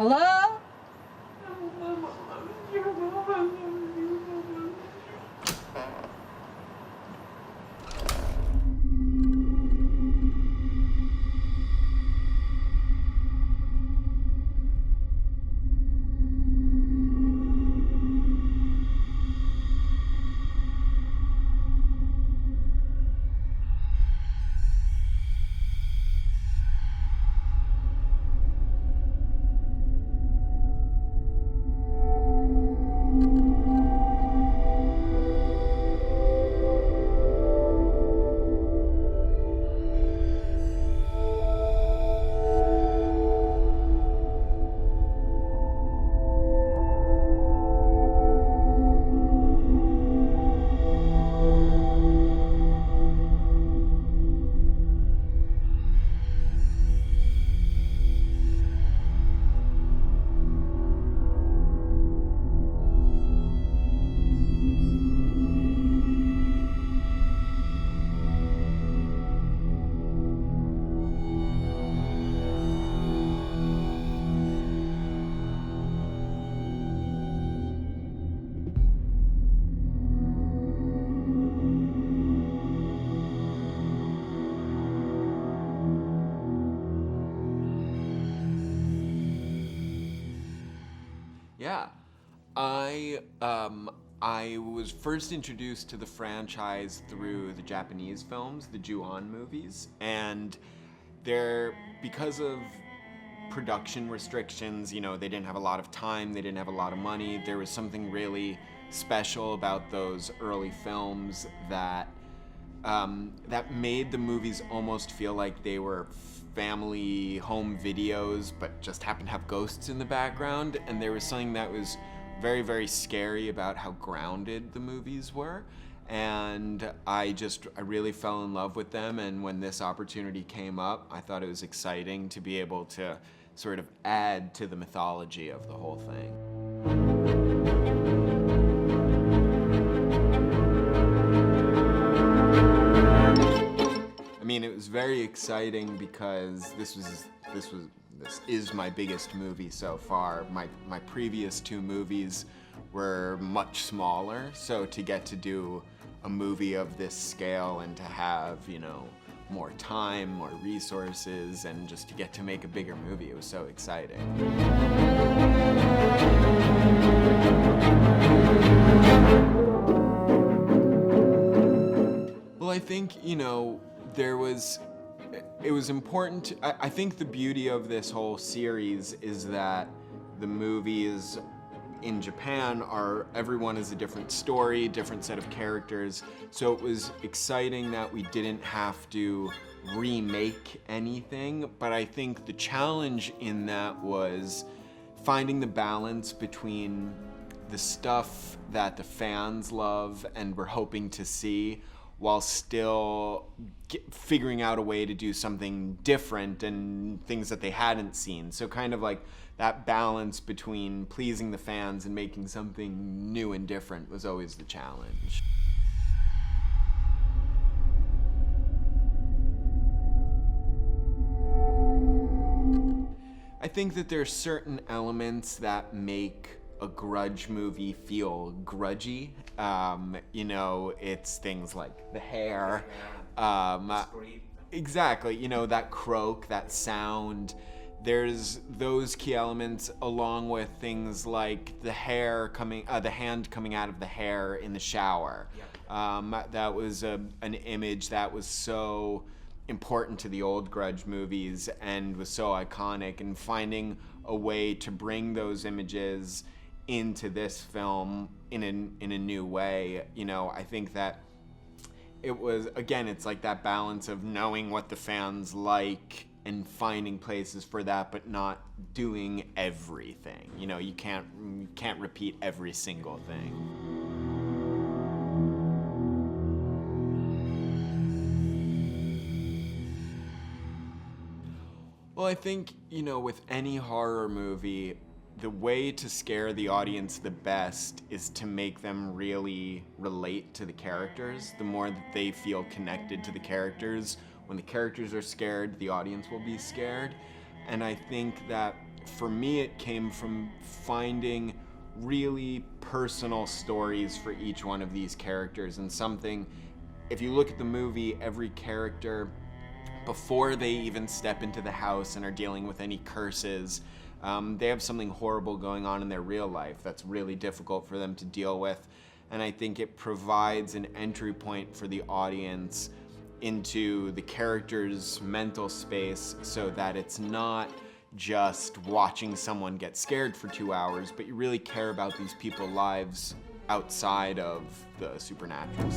Hello? Yeah, I was first introduced to the franchise through the Japanese films, the Ju-on movies, and because of production restrictions, they didn't have a lot of time, they didn't have a lot of money. There was something really special about those early films that made the movies almost feel like they were family home videos, but just happened to have ghosts in the background. And there was something that was very, very scary about how grounded the movies were. And I really fell in love with them. And when this opportunity came up, I thought it was exciting to be able to sort of add to the mythology of the whole thing. I mean, it was very exciting because this is my biggest movie so far. My previous two movies were much smaller, so to get to do a movie of this scale and to have, more time, more resources, and just to get to make a bigger movie, it was so exciting. Well, I think, it was important. I think the beauty of this whole series is that the movies in Japan everyone is a different story, different set of characters. So it was exciting that we didn't have to remake anything, but I think the challenge in that was finding the balance between the stuff that the fans love and we're hoping to see, while still figuring out a way to do something different and things that they hadn't seen. So kind of like that balance between pleasing the fans and making something new and different was always the challenge. I think that there are certain elements that make a Grudge movie feel grudgy. It's things like the hair. Exactly, that croak, that sound. There's those key elements along with things like the hand coming out of the hair in the shower. That was an image that was so important to the old Grudge movies and was so iconic, and finding a way to bring those images into this film in a new way. I think that it was, again, it's like that balance of knowing what the fans like and finding places for that, but not doing everything. You can't repeat every single thing. Well, I think, with any horror movie, the way to scare the audience the best is to make them really relate to the characters. The more that they feel connected to the characters, when the characters are scared, the audience will be scared. And I think that for me, it came from finding really personal stories for each one of these characters, and something, if you look at the movie, every character, before they even step into the house and are dealing with any curses, they have something horrible going on in their real life that's really difficult for them to deal with. And I think it provides an entry point for the audience into the character's mental space, so that it's not just watching someone get scared for 2 hours, but you really care about these people's lives outside of the supernatural.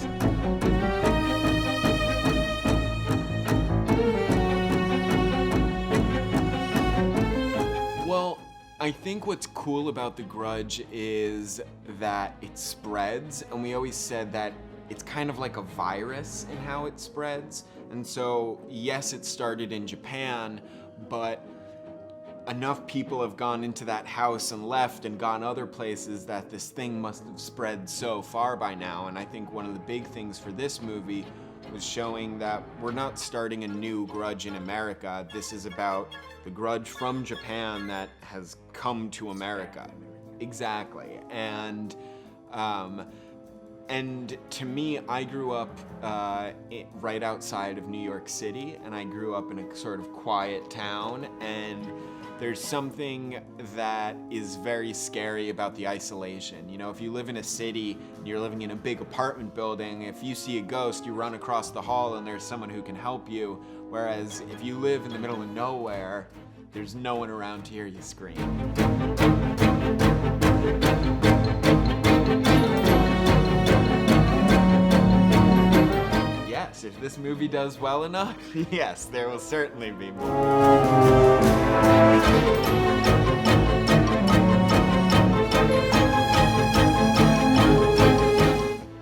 Well, I think what's cool about The Grudge is that it spreads, and we always said that it's kind of like a virus in how it spreads. And so, yes, it started in Japan, but enough people have gone into that house and left and gone other places that this thing must have spread so far by now. And I think one of the big things for this movie was showing that we're not starting a new Grudge in America. This is about the Grudge from Japan that has come to America. Exactly. And to me, I grew up right outside of New York City, and I grew up in a sort of quiet town, and there's something that is very scary about the isolation. You know, if you live in a city and you're living in a big apartment building, if you see a ghost, you run across the hall and there's someone who can help you. Whereas if you live in the middle of nowhere, there's no one around to hear you scream. Yes, if this movie does well enough, yes, there will certainly be more.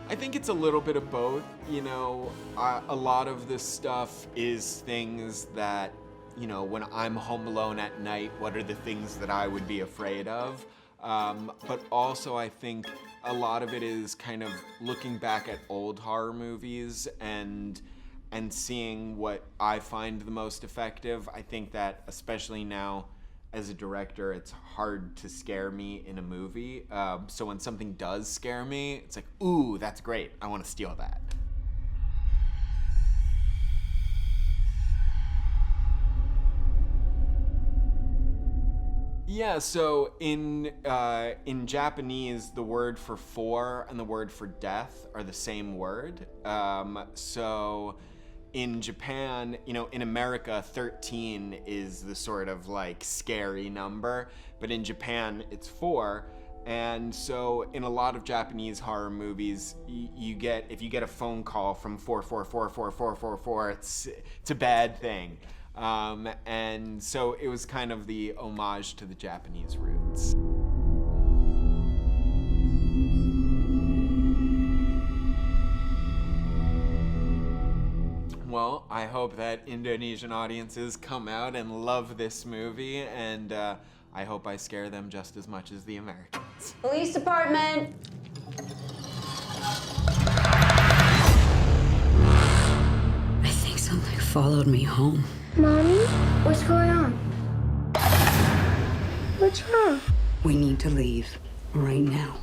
I think it's a little bit of both. You know, a lot of this stuff is things that, you know, when I'm home alone at night, what are the things that I would be afraid of? But also I think a lot of it is kind of looking back at old horror movies and seeing what I find the most effective. I think that especially now as a director, it's hard to scare me in a movie. So when something does scare me, it's like, ooh, that's great. I want to steal that. Yeah, so in Japanese, the word for four and the word for death are the same word. So in Japan, you know, in America, 13 is the sort of like scary number, but in Japan, it's 4. And so in a lot of Japanese horror movies, if you get a phone call from 4444444, it's a bad thing. And so it was kind of the homage to the Japanese roots. Well, I hope that Indonesian audiences come out and love this movie, and I hope I scare them just as much as the Americans. Police department! I think something followed me home. Mommy, what's going on? What's wrong? We need to leave right now.